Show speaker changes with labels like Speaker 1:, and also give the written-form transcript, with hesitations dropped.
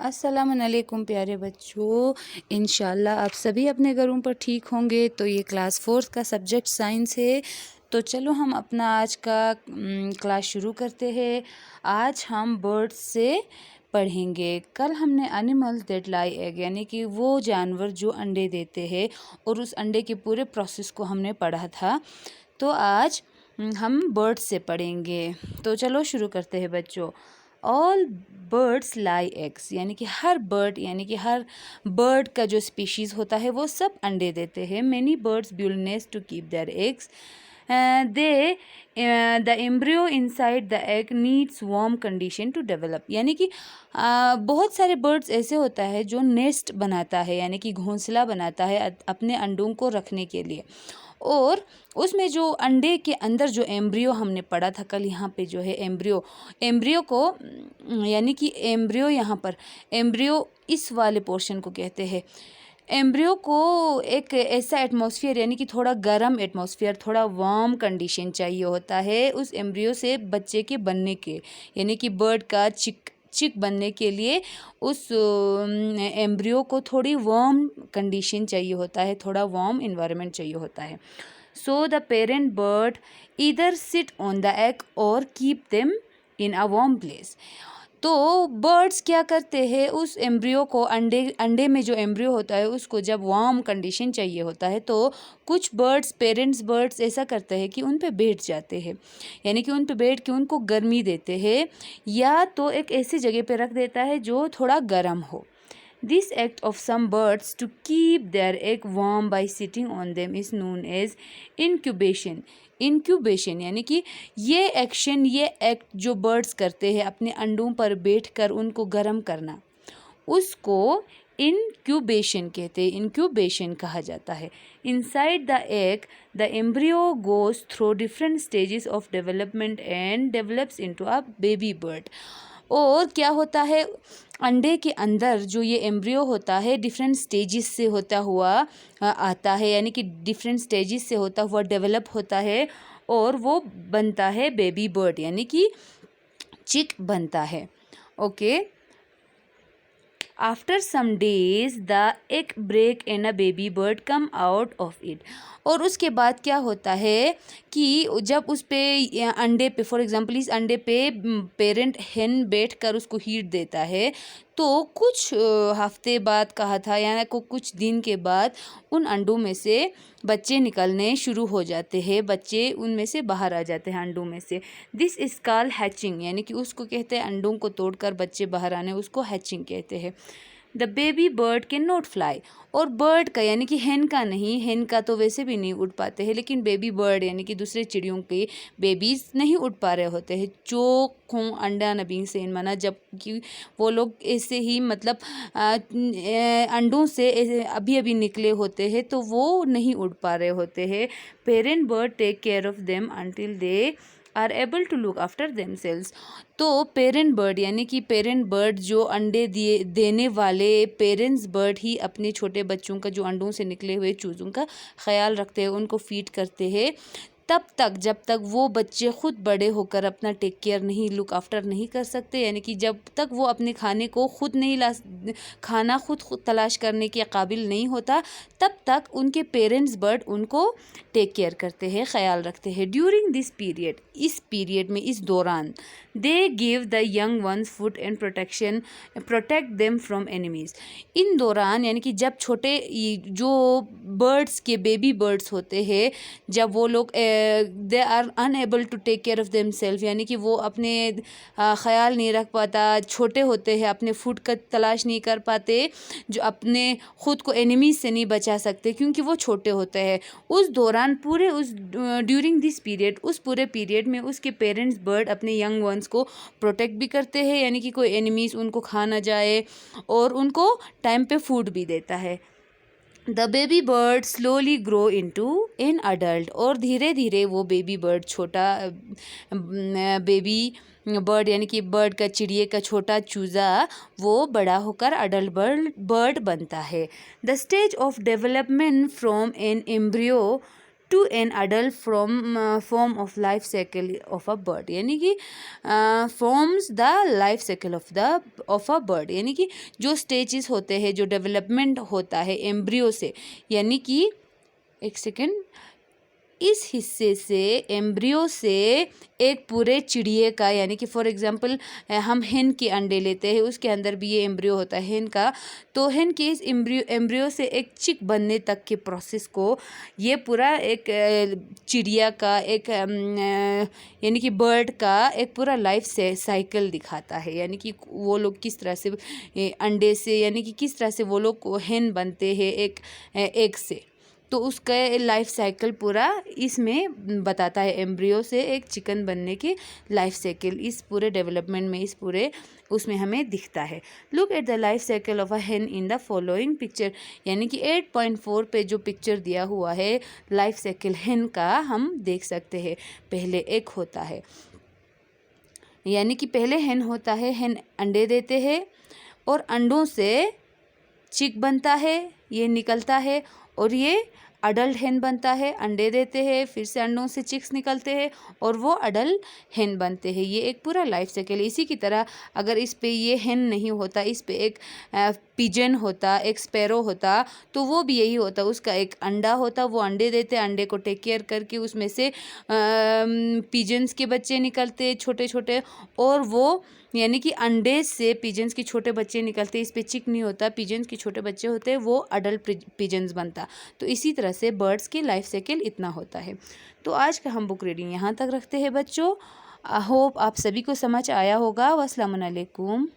Speaker 1: अस्सलामुअलैकुम प्यारे बच्चों, इंशाल्लाह आप सभी अपने घरों पर ठीक होंगे। तो ये क्लास 4 का सब्जेक्ट साइंस है। तो चलो हम अपना आज का क्लास शुरू करते हैं। आज हम बर्ड्स से पढ़ेंगे। कल हमने एनिमल्स दैट लाई एग यानी कि वो जानवर जो अंडे देते हैं और उस अंडे के पूरे प्रोसेस को हमने पढ़ा था। तो आज हम बर्ड्स से पढ़ेंगे। तो चलो शुरू करते हैं बच्चों। ऑल बर्ड्स लाई एग्स यानी कि हर बर्ड का जो स्पीशीज़ होता है वो सब अंडे देते हैं। Many birds build nest to keep their eggs. They the embryo inside the egg needs warm condition to develop यानी कि बहुत सारे बर्ड्स ऐसे होता है जो नेस्ट बनाता है यानी कि घोंसला बनाता है अपने अंडों को रखने के लिए। और उसमें जो अंडे के अंदर जो एम्ब्रियो हमने पढ़ा था कल, यहाँ पे जो है एम्ब्रियो को यानी कि एम्ब्रियो यहाँ पर एम्ब्रियो इस वाले पोर्शन को कहते हैं। एम्ब्रियो को एक ऐसा एटमॉस्फेयर यानी कि थोड़ा गर्म एटमॉस्फेयर, थोड़ा वार्म कंडीशन चाहिए होता है उस एम्ब्रियो से बच्चे के बनने के, यानी कि बर्ड का चिक बनने के लिए उस एम्ब्रियो को थोड़ी वार्म कंडीशन चाहिए होता है, थोड़ा वार्म इन्वायरमेंट चाहिए होता है। So the parent bird either sit on the egg और keep them in a warm place. तो बर्ड्स क्या करते हैं, उस एम्ब्रियो को अंडे में जो एम्ब्रियो होता है उसको जब वार्म कंडीशन चाहिए होता है तो कुछ पेरेंट्स बर्ड्स ऐसा करते हैं कि उन पे बैठ जाते हैं, यानी कि उन पे बैठ के उनको गर्मी देते हैं या तो एक ऐसी जगह पे रख देता है जो थोड़ा गर्म हो। This act of some birds to keep their egg warm by sitting on them is known as incubation. Incubation यानी कि ये एक्ट जो बर्ड्स करते हैं अपने अंडों पर बैठकर उनको गर्म करना, उसको इंक्यूबेशन कहते हैं, इंक्यूबेशन कहा जाता है। Inside the egg the embryo goes through different stages of development and develops into a baby bird. और क्या होता है, अंडे के अंदर जो ये एम्ब्रियो होता है डिफरेंट स्टेजेस से होता हुआ आता है, यानी कि डिफरेंट स्टेजेस से होता हुआ डेवलप होता है और वो बनता है बेबी बर्ड यानी कि चिक बनता है। Okay, after some days the egg break and a baby bird come out of it. और उसके बाद क्या होता है कि जब उस पे अंडे पे फॉर एग्जांपल इस अंडे पे पेरेंट हेन बैठ कर उसको हीट देता है, तो कुछ हफ्ते बाद कहा था यानी को कुछ दिन के बाद उन अंडों में से बच्चे निकलने शुरू हो जाते हैं, बच्चे उनमें से बाहर आ जाते हैं अंडों में से। दिस इज कॉल्ड हैचिंग यानी कि उसको कहते हैं अंडों को तोड़कर बच्चे बाहर आने, उसको हैचिंग कहते हैं। The baby bird can not fly. और बर्ड का यानी कि हेन का नहीं, हेन का तो वैसे भी नहीं उड़ पाते हैं, लेकिन बेबी बर्ड यानी कि दूसरे चिड़ियों के बेबीज नहीं उड़ पा रहे होते हैं। चोक हों अंडा नबी से माना, जबकि वो लोग ऐसे ही मतलब अंडों से अभी अभी निकले होते हैं तो वो नहीं उड़ पा रहे होते हैं। Parent bird take care of them until they are able to look after themselves. तो पेरेंट बर्ड यानी कि पेरेंट बर्ड जो अंडे देने वाले पेरेंट्स बर्ड ही अपने छोटे बच्चों का जो अंडों से निकले हुए चूज़ों का ख्याल रखते हैं, उनको फीड करते हैं तब तक जब तक वो बच्चे खुद बड़े होकर अपना टेक केयर नहीं, लुक आफ्टर नहीं कर सकते, यानी कि जब तक वो अपने खाने को खुद नहीं खाना खुद तलाश करने के काबिल नहीं होता, तब तक उनके पेरेंट्स बर्ड उनको टेक केयर करते हैं, ख्याल रखते हैं। ड्यूरिंग दिस पीरियड, इस पीरियड में, इस दौरान, they give the young ones food and protect them from enemies. इन दौरान यानी कि जब छोटे जो बर्ड्स के बेबी बर्ड्स होते हैं, जब वो लोग they are unable to take care of them self यानी कि वो अपने ख्याल नहीं रख पाता, छोटे होते हैं, अपने फूड का तलाश नहीं कर पाते, जो अपने ख़ुद को एनिमीज़ से नहीं बचा सकते क्योंकि वो छोटे होते हैं। उस दौरान ड्यूरिंग दिस पीरियड, उस पूरे पीरियड में उसके पेरेंट्स बर्ड अपने यंग वंस को प्रोटेक्ट भी करते हैं, यानी कि कोई एनिमीज़ उनको खा ना जाए, और उनको टाइम पे फूड भी देता है। The baby bird slowly grow into an adult. और धीरे धीरे वो बेबी बर्ड, छोटा बेबी बर्ड यानी कि बर्ड का, चिड़िए का छोटा चूज़ा, वो बड़ा होकर अडल्ट बर्ड बनता है। The stage of development from an embryo to an adult form of life cycle of a bird, यानी कि forms the life cycle of a bird, यानी कि जो स्टेजेस होते हैं, जो डेवलपमेंट होता है एम्ब्रियो से, यानी कि एक सेकेंड, इस हिस्से से एम्ब्रियो से एक पूरे चिड़िए का, यानी कि फॉर एग्जांपल हम हेन के अंडे लेते हैं, उसके अंदर भी ये एम्ब्रियो होता है हेन का, तो हेन के इस एम्ब्रियो से एक चिक बनने तक के प्रोसेस को ये पूरा एक चिड़िया का एक यानी कि बर्ड का एक पूरा लाइफ से साइकिल दिखाता है, यानी कि वो लोग किस तरह से अंडे से, यानी कि किस तरह से वो लोग हेन बनते हैं एक एग से, तो उसका लाइफ साइकिल पूरा इसमें बताता है। एम्ब्रियो से एक चिकन बनने की लाइफ साइकिल इस पूरे डेवलपमेंट में, इस पूरे उसमें हमें दिखता है। Look at the life cycle of अ हेन इन द फॉलोइंग पिक्चर, यानी कि 8.4 पे जो पिक्चर दिया हुआ है लाइफ साइकिल हेन का, हम देख सकते हैं। पहले एक होता है, यानी कि पहले हेन होता है, हेन अंडे देते हैं और अंडों से चिक बनता है, ये निकलता है, और ये अडल्ट हेन बनता है, अंडे देते हैं, फिर से अंडों से चिक्स निकलते हैं और वो अडल्ट हेन बनते हैं। ये एक पूरा लाइफ साइकिल। इसी की तरह अगर इस पे ये हेन नहीं होता, इस पे एक पिजन होता, एक स्पैरो होता, तो वो भी यही होता, उसका एक अंडा होता, वो अंडे देते, अंडे को टेक केयर करके उसमें से पिजन्स के बच्चे निकलते छोटे छोटे, और वो यानी कि अंडे से पिजन्स के छोटे बच्चे निकलते, इस पे चिक नहीं होता, पिजन्स के छोटे बच्चे होते हैं, वो अडल्ट पिजन्स बनता। तो इसी तरह से बर्ड्स की लाइफ साइकिल इतना होता है। तो आज का हम बुक रीडिंग यहाँ तक रखते हैं बच्चों। होप आप सभी को समझ आया होगा। अस्सलाम वालेकुम।